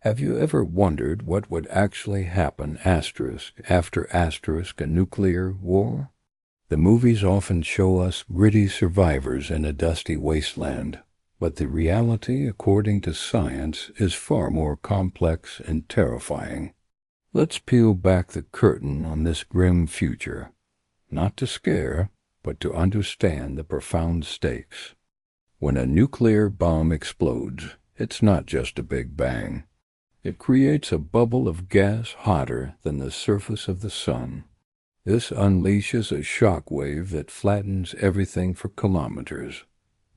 Have you ever wondered what would actually happen after a nuclear war? The movies often show us gritty survivors in a dusty wasteland, but the reality, according to science, is far more complex and terrifying. Let's peel back the curtain on this grim future, not to scare, but to understand the profound stakes. When a nuclear bomb explodes, it's not just a big bang. It creates a bubble of gas hotter than the surface of the sun. This unleashes a shock wave that flattens everything for kilometers.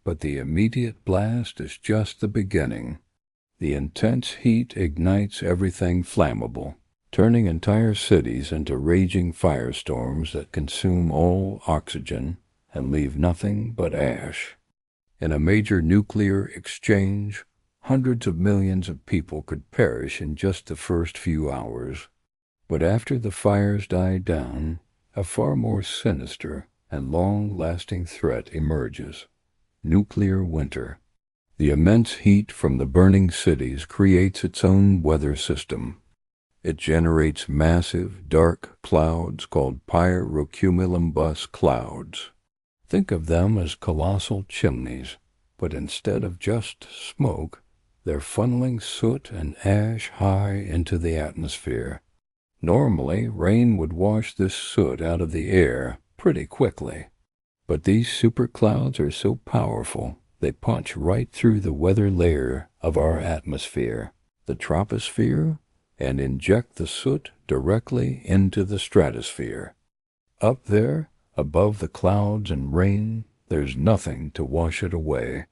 But the immediate blast is just the beginning. The intense heat ignites everything flammable, turning entire cities into raging firestorms that consume all oxygen and leave nothing but ash. In a major nuclear exchange, hundreds of millions of people could perish in just the first few hours. But after the fires die down, a far more sinister and long-lasting threat emerges: nuclear winter. The immense heat from the burning cities creates its own weather system. It generates massive, dark clouds called Pyrocumulonimbus clouds. Think of them as colossal chimneys, but instead of just smoke, they're funneling soot and ash high into the atmosphere. Normally, rain would wash this soot out of the air pretty quickly. But these superclouds are so powerful, they punch right through the weather layer of our atmosphere, the troposphere, and inject the soot directly into the stratosphere. Up there, above the clouds and rain, there's nothing to wash it away.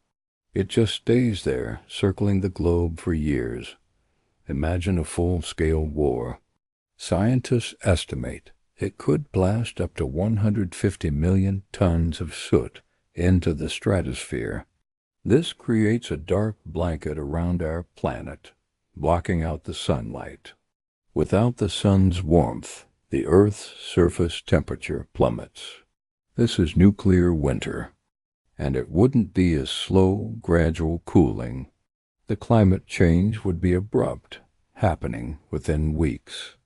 It just stays there, circling the globe for years. Imagine a full-scale war. Scientists estimate it could blast up to 150 million tons of soot into the stratosphere. This creates a dark blanket around our planet, blocking out the sunlight. Without the sun's warmth, the Earth's surface temperature plummets. This is nuclear winter. And it wouldn't be a slow, gradual cooling. The climate change would be abrupt, happening within weeks.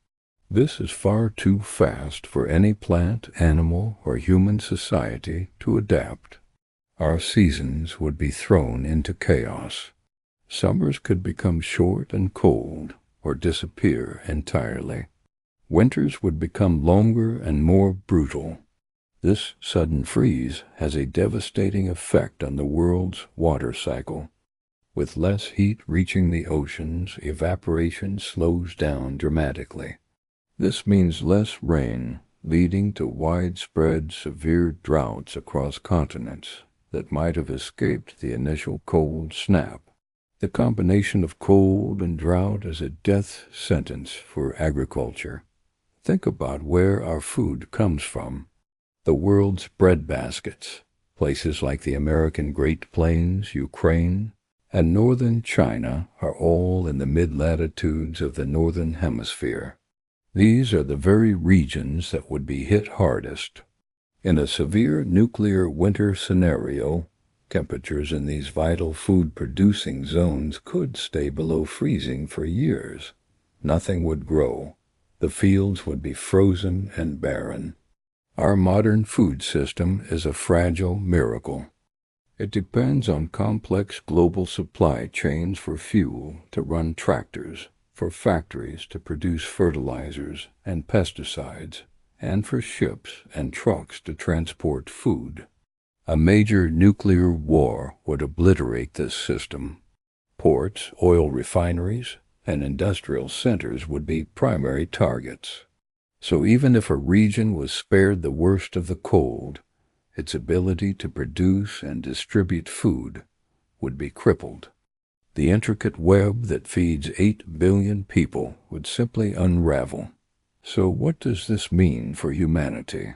This is far too fast for any plant, animal, or human society to adapt. Our seasons would be thrown into chaos. Summers could become short and cold, or disappear entirely. Winters would become longer and more brutal. This sudden freeze has a devastating effect on the world's water cycle. With less heat reaching the oceans, evaporation slows down dramatically. This means less rain, leading to widespread severe droughts across continents that might have escaped the initial cold snap. The combination of cold and drought is a death sentence for agriculture. Think about where our food comes from. The world's breadbaskets, places like the American Great Plains, Ukraine, and northern China are all in the mid-latitudes of the northern hemisphere. These are the very regions that would be hit hardest. In a severe nuclear winter scenario, temperatures in these vital food-producing zones could stay below freezing for years. Nothing would grow. The fields would be frozen and barren. Our modern food system is a fragile miracle. It depends on complex global supply chains for fuel to run tractors, for factories to produce fertilizers and pesticides, and for ships and trucks to transport food. A major nuclear war would obliterate this system. Ports, oil refineries, and industrial centers would be primary targets. So even if a region was spared the worst of the cold, its ability to produce and distribute food would be crippled. The intricate web that feeds 8 billion people would simply unravel. So what does this mean for humanity?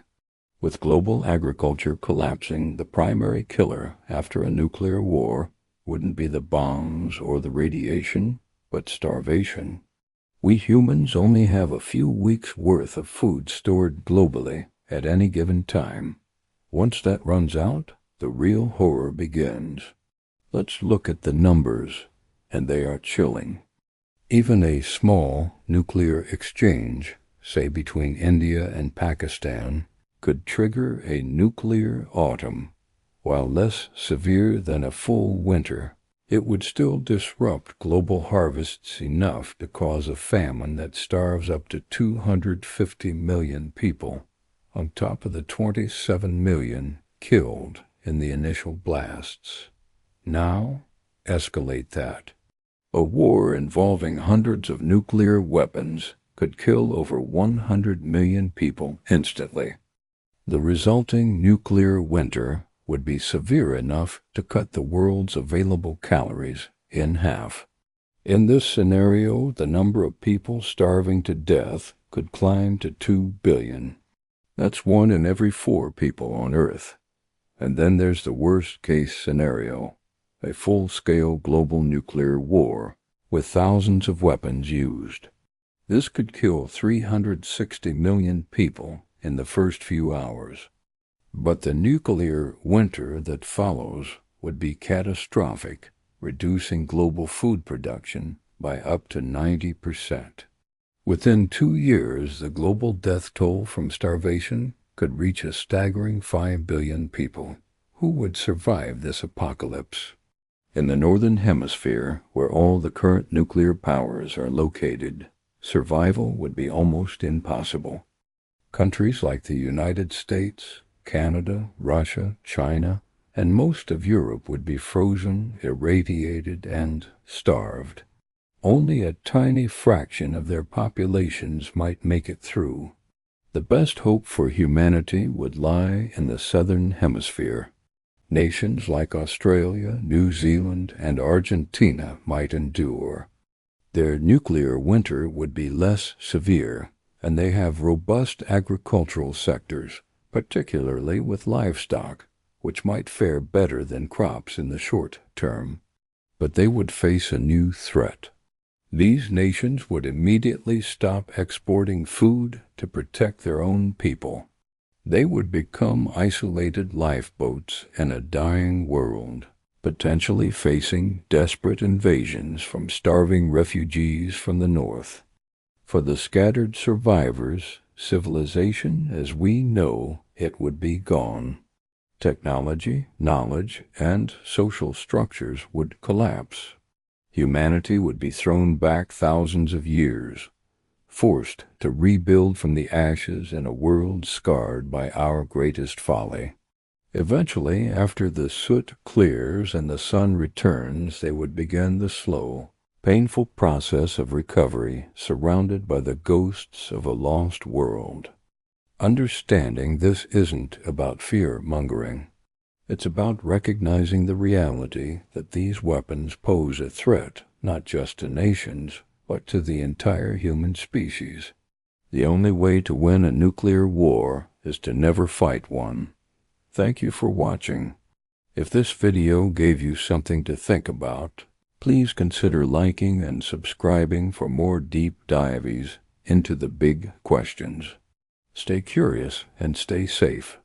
With global agriculture collapsing, the primary killer after a nuclear war wouldn't be the bombs or the radiation, but starvation. We humans only have a few weeks' worth of food stored globally at any given time. Once that runs out, the real horror begins. Let's look at the numbers, and they are chilling. Even a small nuclear exchange, say between India and Pakistan, could trigger a nuclear autumn. While less severe than a full winter, it would still disrupt global harvests enough to cause a famine that starves up to 250 million people, on top of the 27 million killed in the initial blasts. Now, escalate that. A war involving hundreds of nuclear weapons could kill over 100 million people instantly. The resulting nuclear winter would be severe enough to cut the world's available calories in half. In this scenario, the number of people starving to death could climb to 2 billion. That's 1 in every 4 people on Earth. And then there's the worst-case scenario, a full-scale global nuclear war with thousands of weapons used. This could kill 360 million people in the first few hours. But the nuclear winter that follows would be catastrophic, reducing global food production by up to 90%. Within 2 years, the global death toll from starvation could reach a staggering 5 billion people. Who would survive this apocalypse? In the Northern Hemisphere, where all the current nuclear powers are located, survival would be almost impossible. Countries like the United States, Canada, Russia, China, and most of Europe would be frozen, irradiated, and starved. Only a tiny fraction of their populations might make it through. The best hope for humanity would lie in the Southern Hemisphere. Nations like Australia, New Zealand, and Argentina might endure. Their nuclear winter would be less severe, and they have robust agricultural sectors, particularly with livestock, which might fare better than crops in the short term. But they would face a new threat. These nations would immediately stop exporting food to protect their own people. They would become isolated lifeboats in a dying world, potentially facing desperate invasions from starving refugees from the north. For the scattered survivors, civilization as we know it would be gone. Technology, knowledge, and social structures would collapse. Humanity would be thrown back thousands of years, forced to rebuild from the ashes in a world scarred by our greatest folly. Eventually, after the soot clears and the sun returns, they would begin the slow, painful process of recovery, surrounded by the ghosts of a lost world. Understanding this isn't about fear-mongering. It's about recognizing the reality that these weapons pose a threat not just to nations, but to the entire human species. The only way to win a nuclear war is to never fight one. Thank you for watching. If this video gave you something to think about, please consider liking and subscribing for more deep dives into the big questions. Stay curious and stay safe.